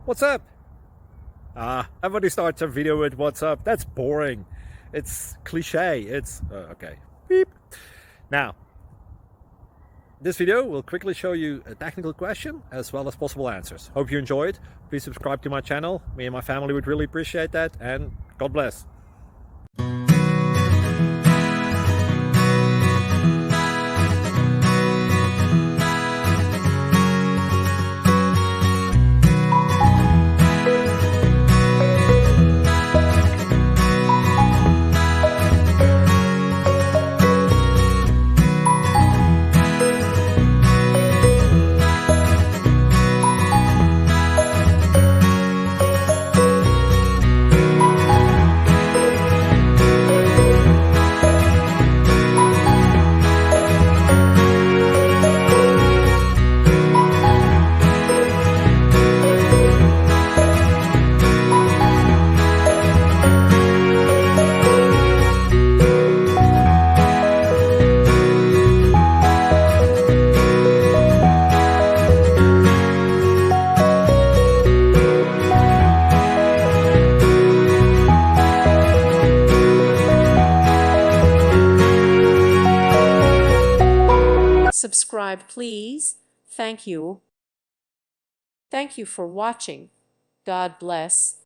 What's up? Everybody starts a video with what's up. That's boring. It's cliche. It's okay. Beep. Now, this video will quickly show you a technical question as well as possible answers. Hope you enjoyed. Please subscribe to my channel. Me and my family would really appreciate that, and God bless. Subscribe, please. Thank you. Thank you for watching. God bless.